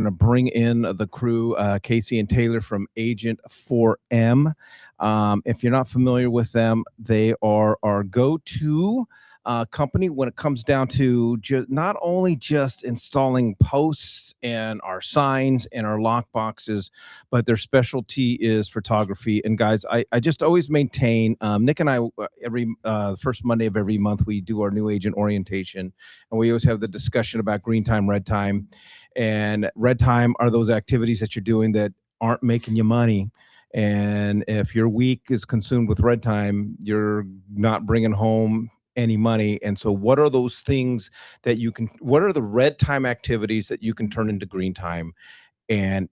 going to bring in the crew, Casey and Taylor from Agent4M. If you're not familiar with them, they are our go-to company when it comes down to not only just installing posts and our signs and our lock boxes, but their specialty is photography. And guys, I just always maintain, Nick and I, every first Monday of every month, we do our new agent orientation, and we always have the discussion about green time, red time. And red time are those activities that you're doing that aren't making you money. And if your week is consumed with red time, you're not bringing home any money. And so what are those things that what are the red time activities that you can turn into green time? And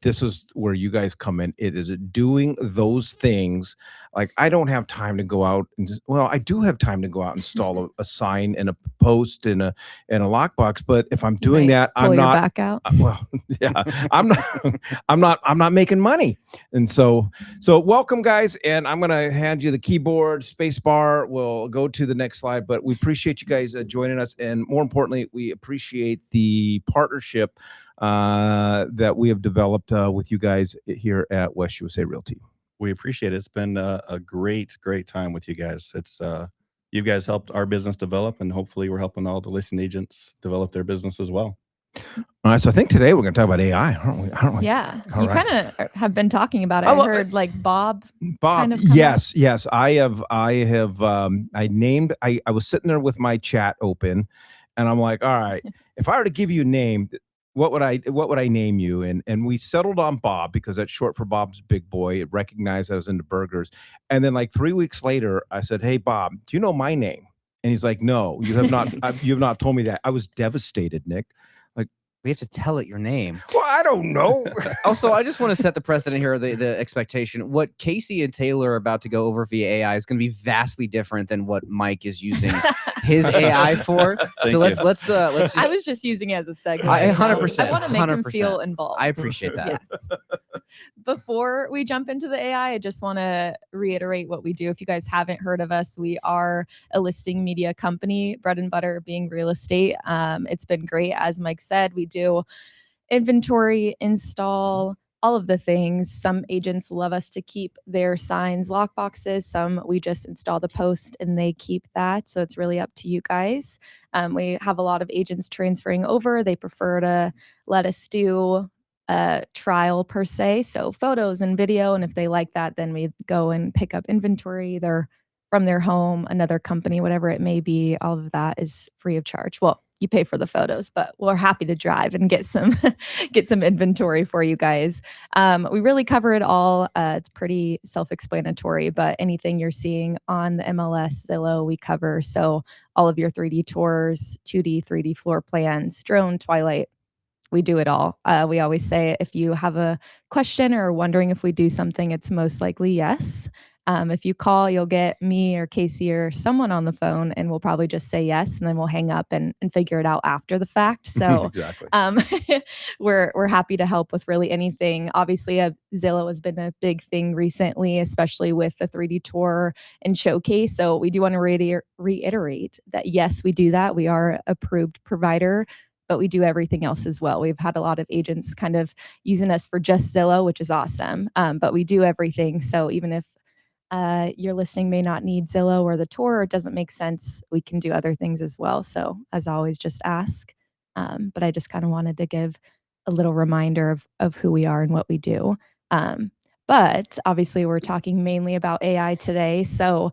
this is where you guys come in. It is doing those things. Like, I don't have time to go out and I do have time to go out and install a sign and a post and a lockbox. But if I'm doing that, I'm not back out. I'm not making money. And so welcome, guys. And I'm going to hand you the keyboard, space bar. We'll go to the next slide, but we appreciate you guys joining us. And more importantly, we appreciate the partnership that we have developed with you guys here at West USA Realty. We appreciate it. It's been a great time with you guys. It's you guys helped our business develop, and hopefully we're helping all the listing agents develop their business as well. All right, so I think today we're going to talk about AI, aren't we? Yeah, all you right. kind of have been talking about it. I heard like Bob. Kind of yes. I was sitting there with my chat open, and I'm like, all right, if I were to give you a name, what would I name you? And we settled on Bob because that's short for Bob's Big Boy. It recognized I was into burgers. And then like 3 weeks later, I said, "Hey, Bob, do you know my name?" And he's like, "No, you have not. You have not told me that." I was devastated, Nick. Like, we have to tell it your name. Well, I don't know. Also, I just want to set the precedent here, the expectation. What Casey and Taylor are about to go over via AI is going to be vastly different than what Mike is using his AI for. So let's just, I was just using it as a segue. 100%. I want to make him feel involved. I appreciate that. Yeah. Before we jump into the AI, I just want to reiterate what we do. If you guys haven't heard of us, we are a listing media company, bread and butter being real estate. It's been great. As Mike said, we do inventory, install, all of the things. Some agents love us to keep their signs, lock boxes. Some we just install the post and they keep that. So it's really up to you guys. We have a lot of agents transferring over. They prefer to let us do a trial per se. So photos and video. And if they like that, then we go and pick up inventory either from their home, another company, whatever it may be. All of that is free of charge. Well, you pay for the photos, but we're happy to drive and get some inventory for you guys. We really cover it all. It's pretty self-explanatory, but anything you're seeing on the MLS, Zillow, we cover. So all of your 3D tours, 2D, 3D floor plans, drone, Twilight, we do it all. We always say if you have a question or wondering if we do something, it's most likely yes. If you call, you'll get me or Casey or someone on the phone, and we'll probably just say yes, and then we'll hang up and figure it out after the fact. So exactly. We're happy to help with really anything. Obviously, Zillow has been a big thing recently, especially with the 3D tour and showcase. So we do want to reiterate that yes, we do that. We are approved provider, but we do everything else as well. We've had a lot of agents kind of using us for just Zillow, which is awesome. But we do everything. So even if your listing may not need Zillow or the tour, or it doesn't make sense, we can do other things as well. So as always, just ask. But I just kind of wanted to give a little reminder of who we are and what we do. But obviously we're talking mainly about AI today. So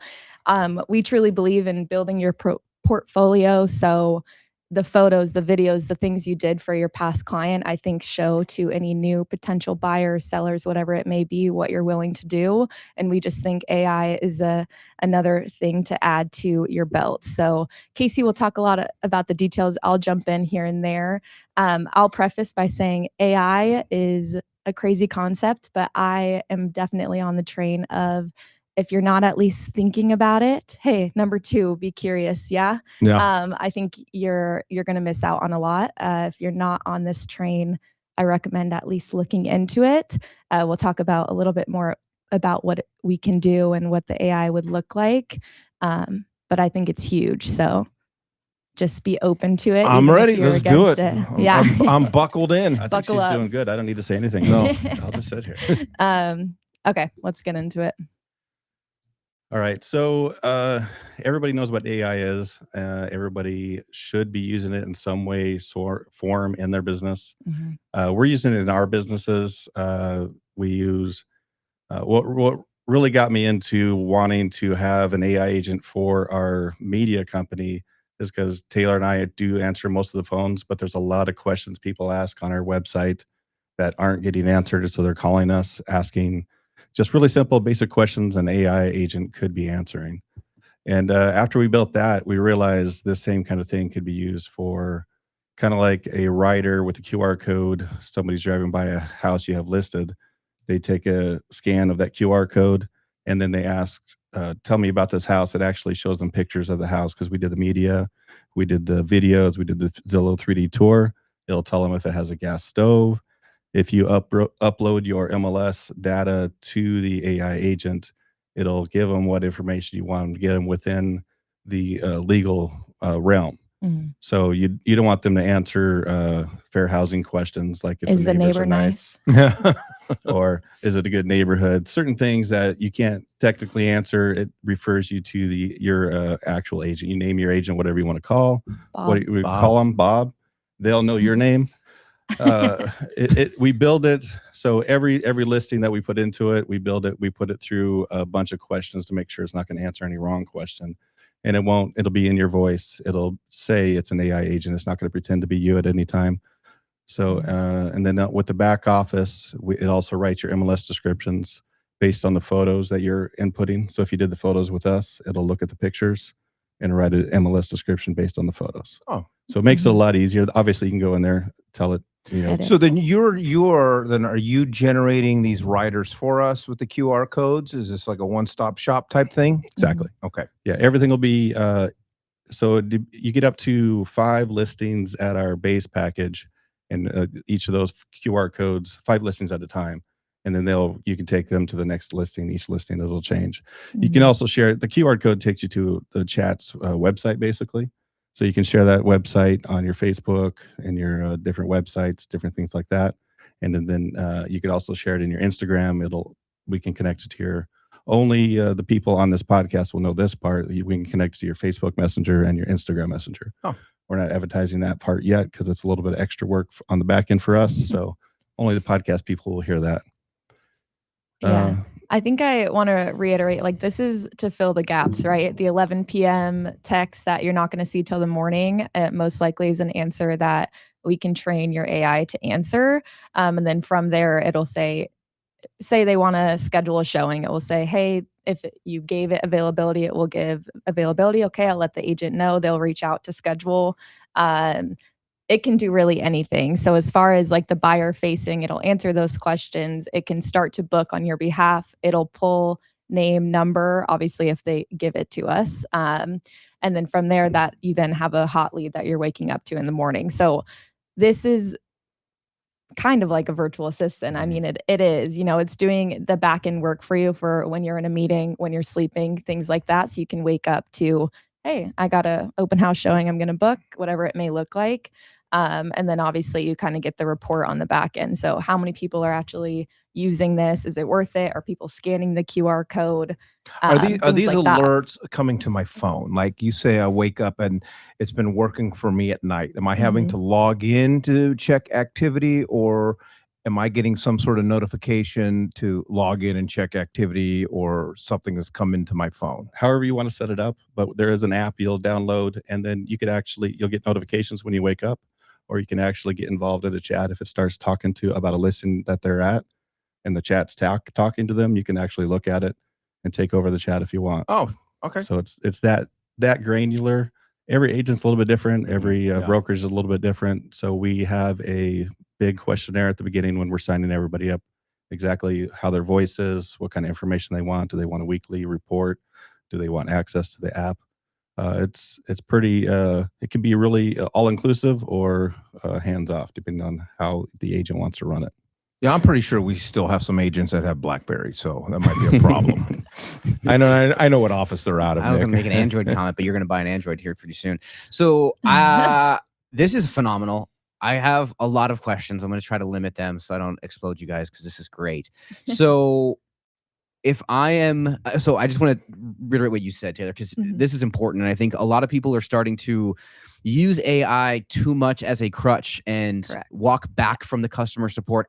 we truly believe in building your portfolio. So the photos, the videos, the things you did for your past client, I think show to any new potential buyers, sellers, whatever it may be, what you're willing to do. And we just think AI is another thing to add to your belt. So Casey will talk a lot about the details. I'll jump in here and there. I'll preface by saying AI is a crazy concept, but I am definitely on the train of, if you're not at least thinking about it, hey, number 2, be curious. Yeah. I think you're going to miss out on a lot. If you're not on this train, I recommend at least looking into it. We'll talk about a little bit more about what we can do and what the AI would look like. But I think it's huge. So just be open to it. I'm even if ready. you're Let's do it. against Yeah. I'm buckled in. I think Buckle she's up. doing good. I don't need to say anything. No. I'll just sit here. Okay, let's get into it. All right. So everybody knows what AI is. Everybody should be using it in some way, form in their business. We're using it in our businesses. We use what really got me into wanting to have an AI agent for our media company is because Taylor and I do answer most of the phones, but there's a lot of questions people ask on our website that aren't getting answered. So they're calling us asking just really simple, basic questions an AI agent could be answering. And after we built that, we realized this same kind of thing could be used for kind of like a rider with a QR code. Somebody's driving by a house you have listed. They take a scan of that QR code and then they ask, tell me about this house. It actually shows them pictures of the house because we did the media, we did the videos, we did the Zillow 3D tour. It'll tell them if it has a gas stove. If you upload your MLS data to the AI agent, it'll give them what information you want them to get them within the legal realm. So you don't want them to answer fair housing questions like if Is the the neighbors neighbor are nice, or is it a good neighborhood? Certain things that you can't technically answer. It refers you to your actual agent. You name your agent whatever you want to call. Bob. What do we Bob. call them? Bob. They'll know your name. We build it so every listing that we put into it, we build it, we put it through a bunch of questions to make sure it's not going to answer any wrong question, and it'll be in your voice. It'll say it's an AI agent. It's not going to pretend to be you at any time. So and then with the back office, it also writes your MLS descriptions based on the photos that you're inputting. So if you did the photos with us, it'll look at the pictures and write an MLS description based on the photos. Oh, so it makes it a lot easier. Obviously, you can go in there, tell it, Edit. so then are you generating these riders for us with the QR codes? Is this like a one-stop shop type thing? Exactly. Okay. Yeah, everything will be so you get up to 5 listings at our base package, and each of those QR codes, 5 listings at a time, and then you can take them to the next listing. Each listing it'll change. You can also share the QR code takes you to the chat's website basically. So you can share that website on your Facebook and your different websites, different things like that. And then you could also share it in your Instagram. We can connect it to your only the people on this podcast will know this part. We can connect it to your Facebook Messenger and your Instagram Messenger. Oh. We're not advertising that part yet because it's a little bit of extra work on the back end for us. So only the podcast people will hear that. Yeah. I think I want to reiterate, like, this is to fill the gaps, right? The 11 p.m. text that you're not going to see till the morning, it most likely is an answer that we can train your AI to answer. And then from there, it'll say they want to schedule a showing. It will say, hey, if you gave it availability, it will give availability. Okay, I'll let the agent know. They'll reach out to schedule. It can do really anything. So as far as like the buyer facing, it'll answer those questions. It can start to book on your behalf. It'll pull name, number, obviously if they give it to us. And then from there, that you then have a hot lead that you're waking up to in the morning. So this is kind of like a virtual assistant. I mean, it is, it's doing the back end work for you for when you're in a meeting, when you're sleeping, things like that. So you can wake up to, hey, I got a open house showing, I'm going to book, whatever it may look like. And then obviously you kind of get the report on the back end. So how many people are actually using this? Is it worth it? Are people scanning the QR code? Are these like that. alerts coming to my phone? Like you say, I wake up and it's been working for me at night. Am I having to log in to check activity, or am I getting some sort of notification to log in and check activity, or something has come into my phone? However you want to set it up, but there is an app you'll download, and then you'll get notifications when you wake up, or you can actually get involved in a chat if it starts talking about a listing that they're at, and the chat's talking to them. You can actually look at it and take over the chat if you want. Oh, okay. So it's that granular. Every agent's a little bit different. Every broker's is a little bit different. So we have a big questionnaire at the beginning when we're signing everybody up, exactly how their voice is, what kind of information they want. Do they want a weekly report? Do they want access to the app? It's pretty, it can be really all inclusive or hands off, depending on how the agent wants to run it. Yeah, I'm pretty sure we still have some agents that have BlackBerry, so that might be a problem. I know what office they're out of. I was gonna Nick. make an Android comment, but you're gonna buy an Android here pretty soon. So this is phenomenal. I have a lot of questions. I'm gonna try to limit them so I don't explode you guys because this is great. So if I am, so I just want to reiterate what you said, Taylor, because this is important. And I think a lot of people are starting to use AI too much as a crutch and walk back from the customer support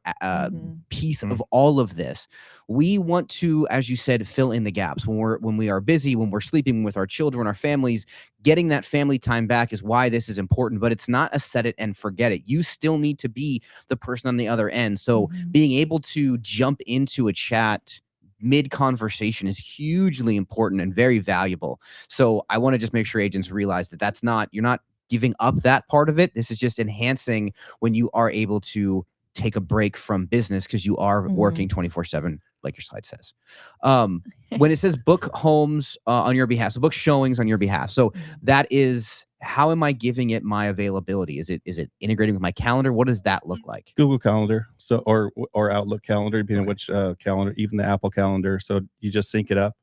piece of all of this. We want to, as you said, fill in the gaps when we are busy, when we're sleeping with our children, our families. Getting that family time back is why this is important, but it's not a set it and forget it. You still need to be the person on the other end. So being able to jump into a chat mid-conversation is hugely important and very valuable. So I want to just make sure agents realize that you're not giving up that part of it. This is just enhancing when you are able to take a break from business because you are working 24/7, like your slide says. When it says book homes on your behalf, so book showings on your behalf. So that is, how am I giving it my availability? Is it integrating with my calendar? What does that look like? Google Calendar, so or Outlook Calendar, depending on which calendar, even the Apple Calendar. So you just sync it up.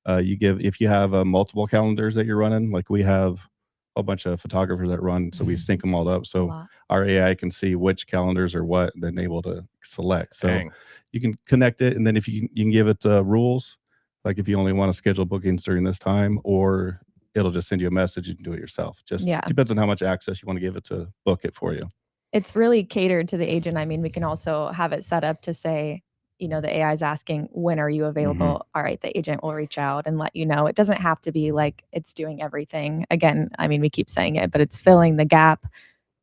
If you have multiple calendars that you're running, like we have a bunch of photographers that run, so we sync them all up. So our AI can see which calendars are what, then able to select. So you can connect it, and then if you can give it rules, like if you only want to schedule bookings during this time, or it'll just send you a message. You can do it yourself. Just depends on how much access you want to give it to book it for you. It's really catered to the agent. I mean, we can also have it set up to say, the AI is asking, when are you available? All right, the agent will reach out and let you know. It doesn't have to be like it's doing everything. Again, I mean, we keep saying it, but it's filling the gap,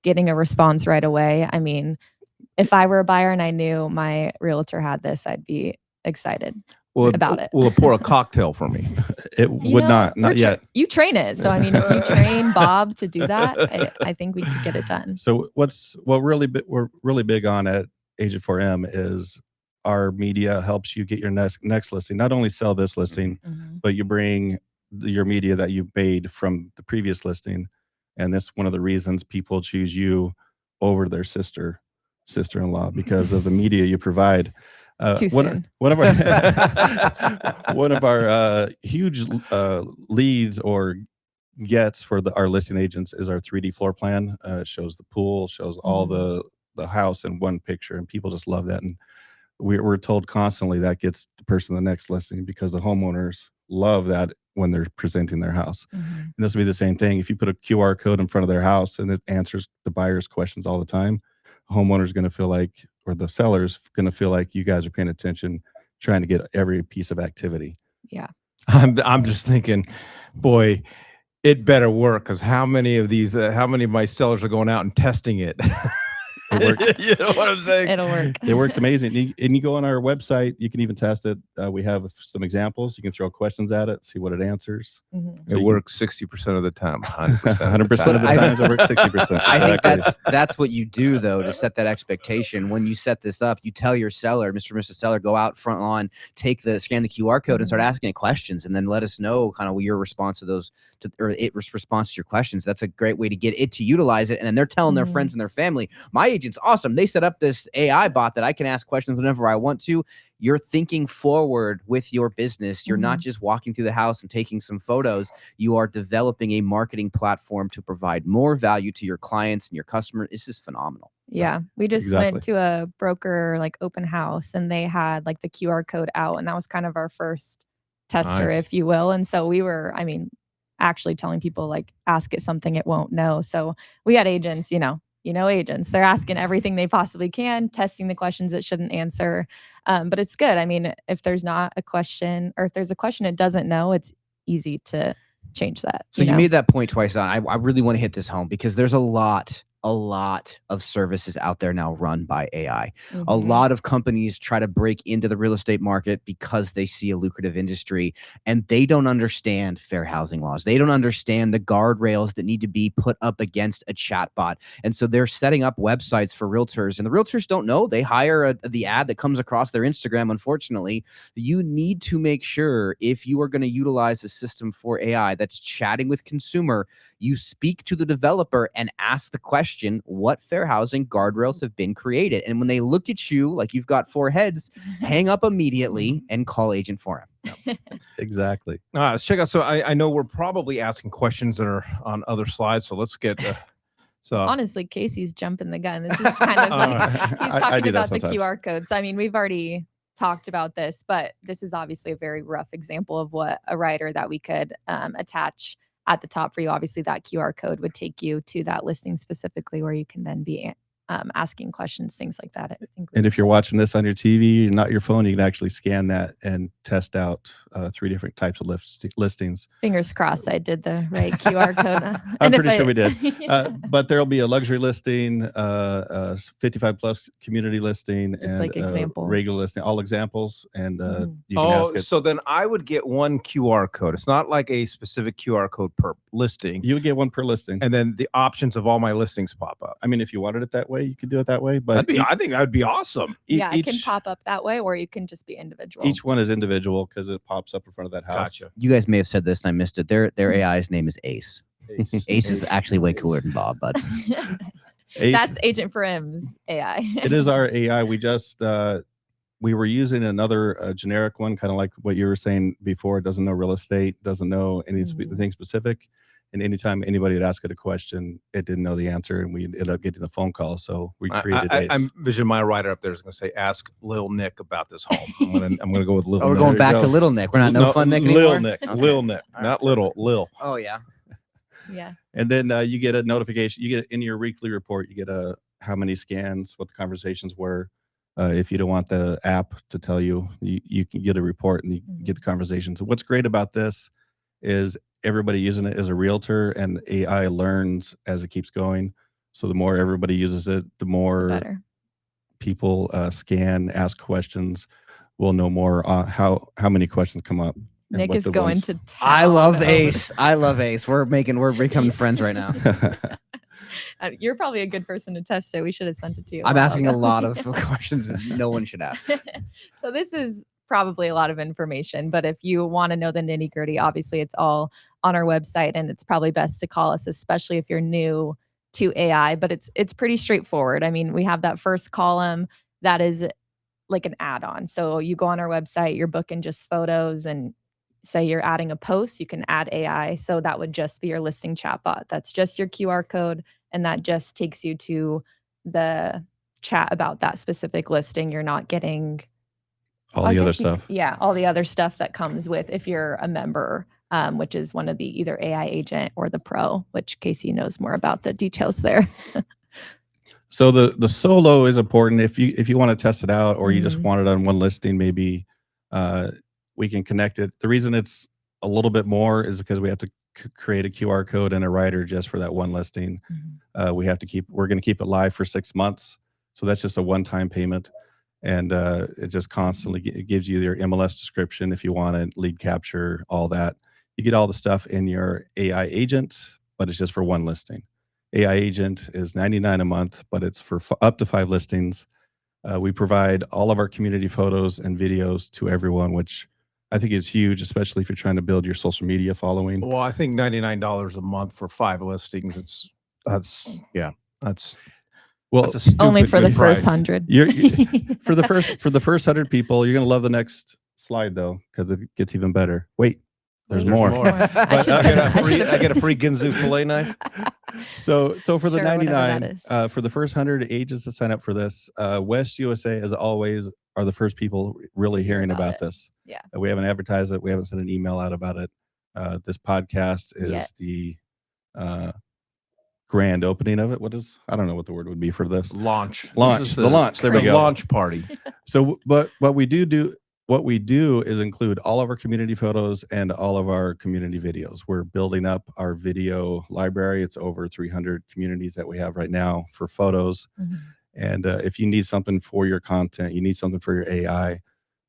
getting a response right away. I mean, if I were a buyer and I knew my realtor had this, I'd be excited about it. Will it pour a cocktail for me? It would not yet. You train it. So, I mean, if you train Bob to do that, I think we could get it done. So we're really big on at Agent4M is our media helps you get your next listing. Not only sell this listing, but you bring your media that you made from the previous listing. And that's one of the reasons people choose you over their sister-in-law, because of the media you provide. One of our huge leads or gets for our listing agents is our 3D floor plan. It shows the pool, shows all the house in one picture, and people just love that. And we're told constantly that gets the person the next listing, because the homeowners love that when they're presenting their house. And this will be the same thing. If you put a QR code in front of their house and it answers the buyer's questions all the time, the homeowner's going to feel like, or the seller's going to feel like you guys are paying attention, trying to get every piece of activity. Yeah. I'm just thinking, boy, it better work, because how many of my sellers are going out and testing it? You know what I'm saying? It'll work. It works amazing. And you go on our website, you can even test it. We have some examples. You can throw questions at it, see what it answers. So it works 60% of the time. 100% 100% of the times it works 60%. I think that's what you do, though, to set that expectation. When you set this up, you tell your seller, Mr. and Mrs. Seller, go out front lawn, scan the QR code and start asking it questions, and then let us know kind of your response to those, or its response to your questions. That's a great way to get it to utilize it. And then they're telling their friends and their family, my agent's awesome. They set up this AI bot that I can ask questions whenever I want to. You're thinking forward with your business. You're not just walking through the house and taking some photos. You are developing a marketing platform to provide more value to your clients and your customers. This is phenomenal. Yeah. We just went to a broker like open house, and they had like the QR code out, and that was kind of our first tester, if you will. And so we were, I mean, actually telling people like, ask it something it won't know. So we had agents, agents, they're asking everything they possibly can, testing the questions it shouldn't answer. But it's good. I mean, if there's not a question, or if there's a question it doesn't know, it's easy to change that. So you made that point twice on. I really want to hit this home, because there's a lot of services out there now run by AI. A lot of companies try to break into the real estate market because they see a lucrative industry, and they don't understand fair housing laws. They don't understand the guardrails that need to be put up against a chatbot. And so they're setting up websites for realtors, and the realtors don't know. They hire the ad that comes across their Instagram. Unfortunately, you need to make sure, if you are going to utilize a system for AI that's chatting with consumer, you speak to the developer and ask the question question what fair housing guardrails have been created. And when they looked at you like you've got 4 heads, hang up immediately and call Agent4M. Exactly. Let's check out. So I know we're probably asking questions that are on other slides. So let's get. So honestly, Casey's jumping the gun. This is kind of like he's talking about the QR code. So I mean, we've already talked about this, but this is obviously a very rough example of what a rider that we could attach at the top for you. Obviously, that QR code would take you to that listing specifically, where you can then be asking questions, things like that. I think. And if you're watching this on your TV, not your phone, you can actually scan that and test out 3 different types of listings. Fingers crossed I did the right QR code. I'm pretty sure we did. But there'll be a luxury listing, 55 plus community listing, just and like examples. regular listing, all examples. And you can ask it. So then I would get one QR code. It's not like a specific QR code per listing. You would get one per listing. And then the options of all my listings pop up. I mean, if you wanted it that way, you could do it that way. But I think that would be awesome. Yeah, it can pop up that way, or you can just be individual. Each one is individual because it pops up in front of that house. Gotcha. You guys may have said this and I missed it. Their AI's name is Ace. Ace is actually way cooler than Bob, but that's Agent4M's AI. It is our AI. We just we were using another generic one, kind of like what you were saying before. It doesn't know real estate, doesn't know anything specific. And anytime anybody would ask it a question, it didn't know the answer, and we ended up getting the phone call. So we created Ace. I envision my writer up there is going to say, "Ask Lil Nick about this home." I'm gonna go with Lil. Oh, we're Nick. going back to Little Nick. We're not no fun Nick Lil anymore. Nick, Okay. Lil Nick, not little, Lil. Oh yeah. Yeah. And then you get a notification. You get in your weekly report. You get how many scans, what the conversations were. If you don't want the app to tell you, you can get a report and you get the conversations. So what's great about this is everybody using it as a realtor, and AI learns as it keeps going. So the more everybody uses it, the more better. People scan, ask questions. We'll know more how many questions come up. Nick is going to. I love Ace. I love Ace. We're becoming friends right now. You're probably a good person to test it. We should have sent it to you. I'm asking a lot of questions that no one should ask. So this is probably a lot of information, but if you want to know the nitty gritty, obviously it's all on our website, and it's probably best to call us, especially if you're new to AI. But it's pretty straightforward. I mean, we have that first column that is like an add-on. So you go on our website, you're booking just photos, and say you're adding a post, you can add AI. So that would just be your listing chatbot. That's just your QR code, and that just takes you to the chat about that specific listing. You're not getting all the other stuff. Yeah, all the other stuff that comes with if you're a member, which is one of the either AI agent or the pro, which Casey knows more about the details there. So the solo is important if you want to test it out, or you just want it on one listing. Maybe we can connect it. The reason it's a little bit more is because we have to create a QR code and a rider just for that one listing. We're going to keep it live for 6 months. So that's just a one-time payment. And it just constantly gives you your MLS description if you want it, lead capture, all that. You get all the stuff in your AI agent, but it's just for one listing. AI agent is $99 a month, but it's for up to 5 listings. We provide all of our community photos and videos to everyone, which I think is huge, especially if you're trying to build your social media following. Well, I think $99 a month for 5 listings. That's well, only for the price. first 100. For the first 100 people, you're gonna love the next slide though, because it gets even better. Wait, there's more. I get a free Ginzu fillet knife. So for the Sure, 99, for the first 100 agents that sign up for this, West USA, as always, are the first people really hearing about this. Yeah. We haven't advertised it. We haven't sent an email out about it. This podcast is the grand opening of it. I don't know what the word would be for this. Launch. The launch. There we go. Launch party. So, but what we do is include all of our community photos and all of our community videos. We're building up our video library. It's over 300 communities that we have right now for photos. And if you need something for your content, you need something for your AI,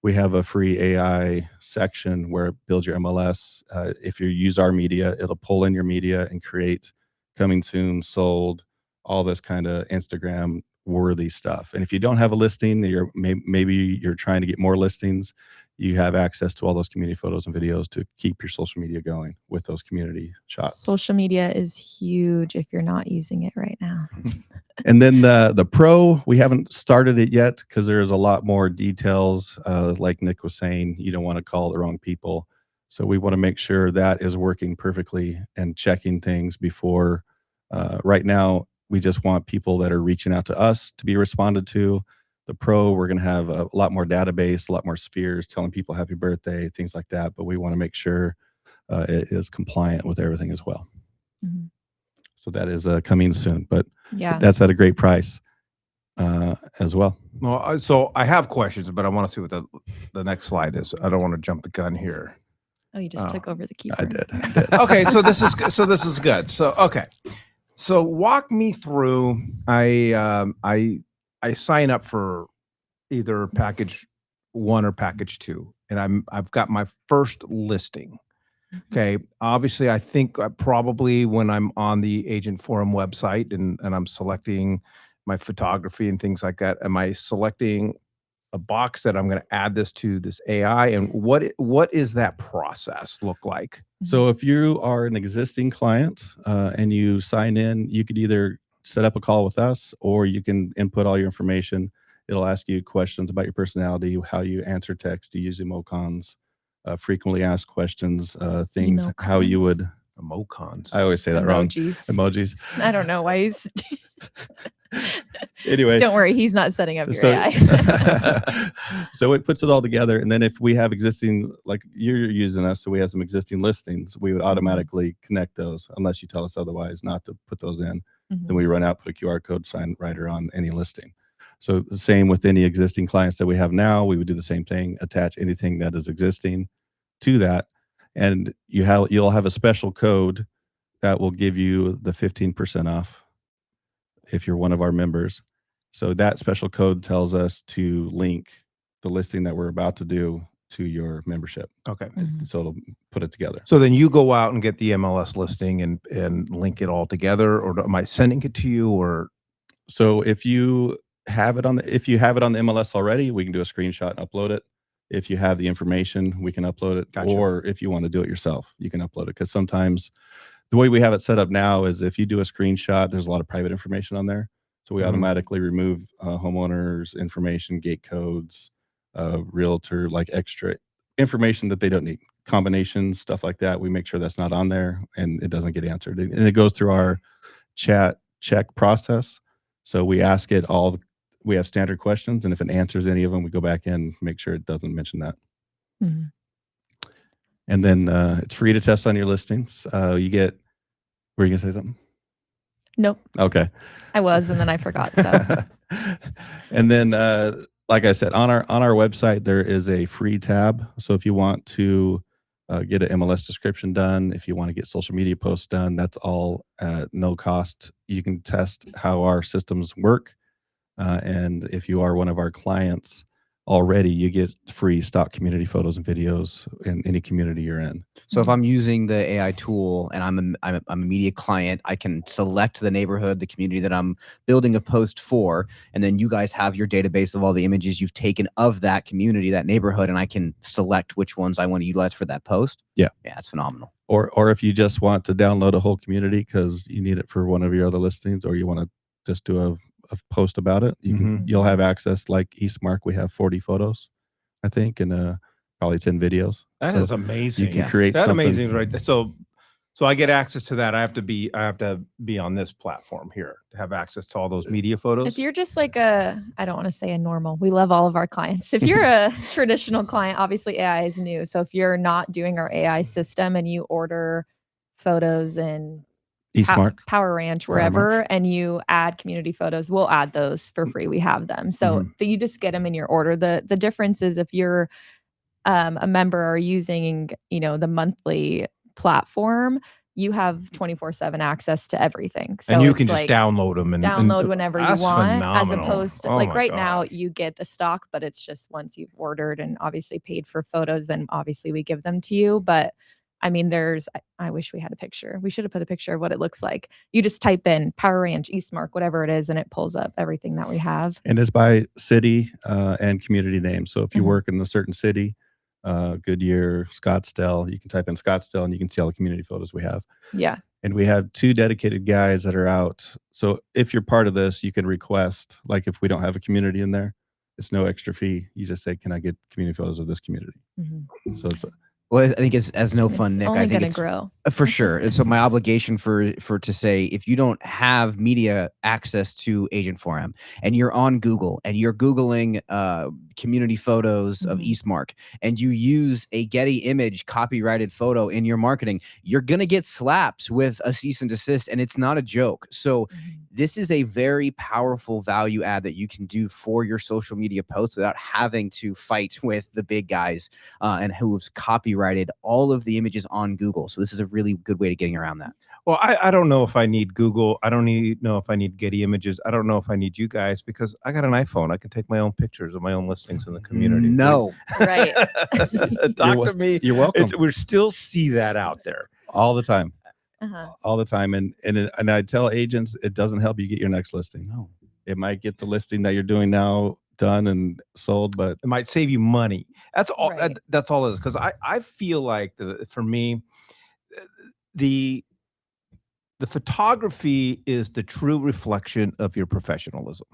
we have a free AI section where it builds your MLS. If you use our media, it'll pull in your media and create coming soon, sold, all this kind of Instagram worthy stuff. And if you don't have a listing, maybe you're trying to get more listings, you have access to all those community photos and videos to keep your social media going with those community shots. Social media is huge if you're not using it right now. And then the Pro, we haven't started it yet because there's a lot more details. Like Nick was saying, you don't want to call the wrong people. So we want to make sure that is working perfectly and checking things before. Right now, we just want people that are reaching out to us to be responded to. The Pro, we're going to have a lot more database, a lot more spheres telling people happy birthday, things like that. But we want to make sure it is compliant with everything as well. Mm-hmm. So that is coming soon, but yeah, that's at a great price as well. Well, so I have questions, but I want to see what the next slide is. I don't want to jump the gun here. Oh, you just took over the keyboard. I did. Okay, so this is good. So okay, so walk me through. I sign up for either package 1 or package 2, and I've got my first listing. Okay, obviously, I think probably when I'm on the Agent4M website and I'm selecting my photography and things like that, am I selecting a box that I'm going to add this to this AI, and what is that process look like? So if you are an existing client and you sign in, you could either set up a call with us or you can input all your information. It'll ask you questions about your personality, how you answer text, you use emojis, frequently asked questions, things, how you would. Emojis. I always say that wrong. Emojis. I don't know why he's. Anyway, don't worry, he's not setting up your AI. So it puts it all together, and then if we have existing, like you're using us, so we have some existing listings, we would automatically connect those unless you tell us otherwise not to put those in. Then we run out, put a QR code sign writer on any listing. So the same with any existing clients that we have now, we would do the same thing, attach anything that is existing to that, and you'll have a special code that will give you the 15% off if you're one of our members. So that special code tells us to link the listing that we're about to do to your membership. Okay. So it'll put it together. So then you go out and get the MLS listing and link it all together, or am I sending it to you? Or so if you have it on the MLS already, we can do a screenshot and upload it. If you have the information, we can upload it. Gotcha. Or if you want to do it yourself, you can upload it. Because sometimes the way we have it set up now is if you do a screenshot, there's a lot of private information on there. So we automatically remove homeowners' information, gate codes, realtor, like extra information that they don't need, combinations, stuff like that. We make sure that's not on there and it doesn't get answered. And it goes through our chat check process. So we ask it all. We have standard questions, and if it answers any of them, we go back in, make sure it doesn't mention that. And then it's free to test on your listings. Were you gonna say something? Nope. Okay. I was, and then I forgot. So. And then, like I said, on our website there is a free tab. So if you want to get an MLS description done, if you want to get social media posts done, that's all at no cost. You can test how our systems work, and if you are one of our clients already, you get free stock community photos and videos in any community you're in. So if I'm using the AI tool and I'm a media client, I can select the neighborhood, the community that I'm building a post for, and then you guys have your database of all the images you've taken of that community, that neighborhood, and I can select which ones I want to utilize for that post. Yeah, that's phenomenal. Or if you just want to download a whole community because you need it for one of your other listings, or you want to just do a post about it, you'll have access. Like Eastmark, we have 40 photos, I think, and probably 10 videos. That is amazing. You can create that something. amazing, right? So I get access to that. I have to be on this platform here to have access to all those media photos. If you're just like I don't want to say a normal, we love all of our clients. If you're a traditional client, obviously AI is new. So if you're not doing our AI system and you order photos in Eastmark, Power Ranch, wherever, and you add community photos, we'll add those for free. We have them. So you just get them in your order. The difference is if you're a member or using, the monthly platform, you have 24/7 access to everything. So and you can just download them and download whenever you want, phenomenal. as opposed to right now you get the stock, but it's just once you've ordered and obviously paid for photos, then obviously we give them to you. But I mean, I wish we had a picture. We should have put a picture of what it looks like. You just type in Power Ranch, Eastmark, whatever it is, and it pulls up everything that we have. And it's by city and community name. So if you work in a certain city, Goodyear, Scottsdale. You can type in Scottsdale and you can see all the community photos we have. Yeah. And we have 2 dedicated guys that are out. So if you're part of this, you can request, like if we don't have a community in there, it's no extra fee. You just say, can I get community photos of this community? So it's Well, I think as no fun, It's Nick. only I think gonna it's grow. for sure. And so my obligation for to say, if you don't have media access to Agent4M and you're on Google and you're Googling community photos of Eastmark and you use a Getty image copyrighted photo in your marketing, you're gonna get slapped with a cease and desist, and it's not a joke. So this is a very powerful value add that you can do for your social media posts without having to fight with the big guys and who's copyrighted all of the images on Google. So this is a really good way to getting around that. Well, I don't know if I need Google. I don't know if I need Getty Images. I don't know if I need you guys because I got an iPhone. I can take my own pictures of my own listings in the community. No. Right. Talk to me. You're welcome. We still see that out there. all the time. Uh-huh. All the time. And I tell agents, it doesn't help you get your next listing. No, it might get the listing that you're doing now done and sold, but It might save you money. That's all. Right. That's all it is. Because I feel like for me, the photography is the true reflection of your professionalism.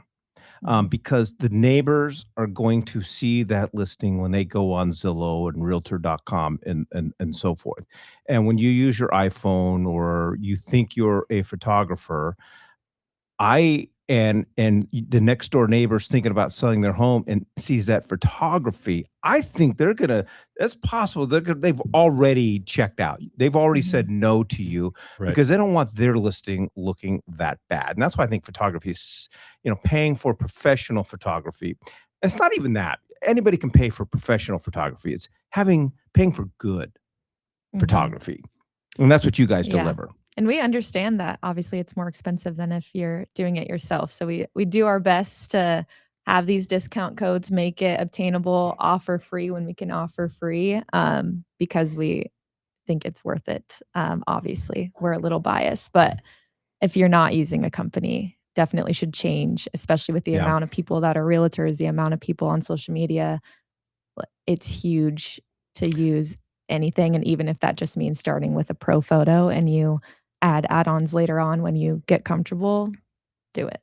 Because the neighbors are going to see that listing when they go on Zillow and Realtor.com and so forth. And when you use your iPhone or you think you're a photographer, and the next door neighbor's thinking about selling their home and sees that photography, I think that's possible. They've already checked out. They've already said no to you because they don't want their listing looking that bad. And that's why I think photography is, paying for professional photography. It's not even that. Anybody can pay for professional photography. It's paying for good photography. And that's what you guys deliver. And we understand that obviously it's more expensive than if you're doing it yourself. So we do our best to have these discount codes, make it obtainable, offer free when we can offer free, because we think it's worth it. Obviously, we're a little biased, but if you're not using a company, definitely should change, especially with the amount of people that are realtors, the amount of people on social media. It's huge to use anything. And even if that just means starting with a pro photo and you add add-ons later on when you get comfortable, do it.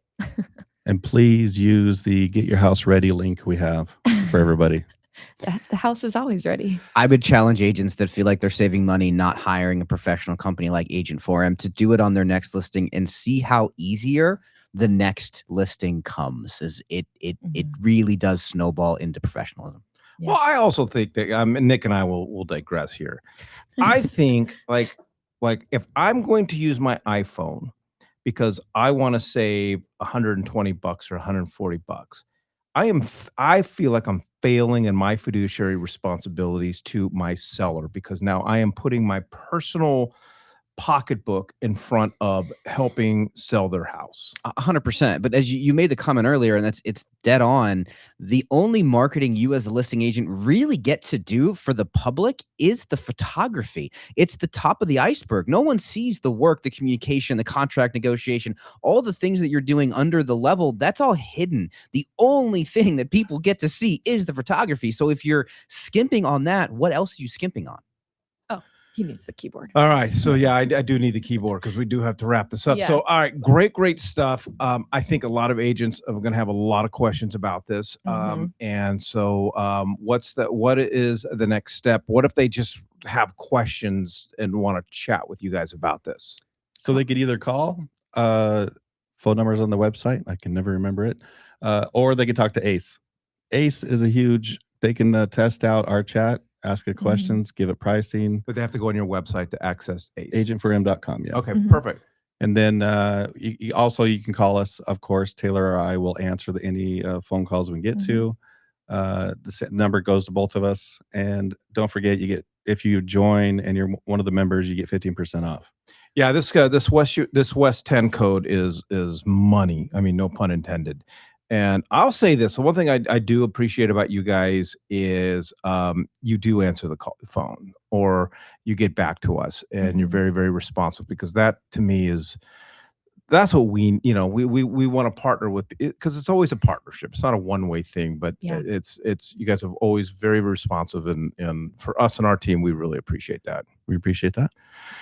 And please use the Get Your House Ready link we have for everybody. The house is always ready. I would challenge agents that feel like they're saving money not hiring a professional company like Agent4M to do it on their next listing and see how easier the next listing comes. It really does snowball into professionalism. Yeah. Well, I also think that Nick and I will digress here. I think like if I'm going to use my iPhone because I want to save $120 or $140, I feel like I'm failing in my fiduciary responsibilities to my seller because now I am putting my personal pocketbook in front of helping sell their house. 100%. But as you made the comment earlier, and it's dead on, the only marketing you as a listing agent really get to do for the public is the photography. It's the top of the iceberg. No one sees the work, the communication, the contract negotiation, all the things that you're doing under the level. That's all hidden. The only thing that people get to see is the photography. So if you're skimping on that, what else are you skimping on? He needs the keyboard. All right. So yeah, I do need the keyboard because we do have to wrap this up. Yeah. So all right, great stuff. I think a lot of agents are going to have a lot of questions about this. And so what is the next step? What if they just have questions and want to chat with you guys about this? So they could either call, phone numbers on the website. I can never remember it. Or they could talk to Ace. Ace is they can test out our chat. Ask it questions, give it pricing. But they have to go on your website to access Ace. Agent4M.com. Yeah. Okay, perfect. And then you can call us. Of course, Taylor or I will answer any phone calls we get to. The number goes to both of us. And don't forget, if you join and you're one of the members, you get 15% off. Yeah, this West 10 code is money. I mean, no pun intended. And I'll say this: the one thing I do appreciate about you guys is you do answer the phone, or you get back to us, and you're very, very responsive. Because that, to me, is that's what we, we want to partner with, because it's always a partnership. It's not a one-way thing, but Yeah. it's you guys have always very responsive, and for us and our team, we really appreciate that. We appreciate that.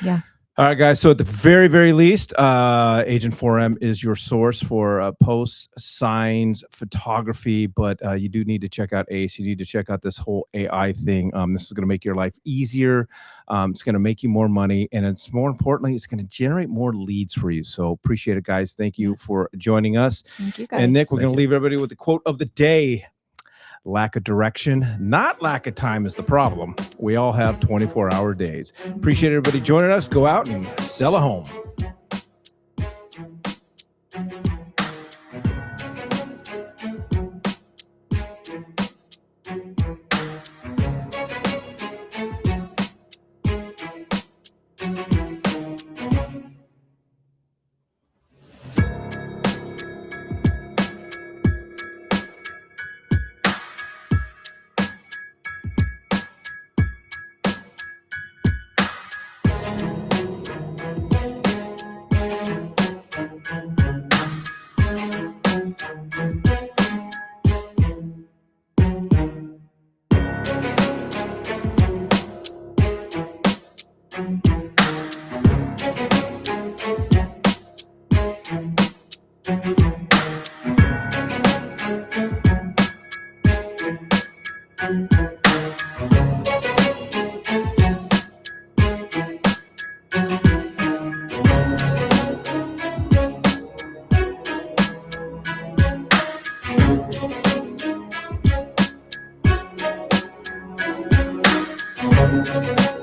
Yeah. All right, guys. So at the very, very least, Agent4M is your source for posts, signs, photography. But you do need to check out ACE. You need to check out this whole AI thing. This is going to make your life easier. It's going to make you more money, and it's more importantly, it's going to generate more leads for you. So appreciate it, guys. Thank you for joining us. Thank you, guys. And Nick, we're Thank going to you. leave everybody with the quote of the day. Lack of direction, not lack of time is the problem. We all have 24-hour days. Appreciate everybody joining us. Go out and sell a home. Thank you.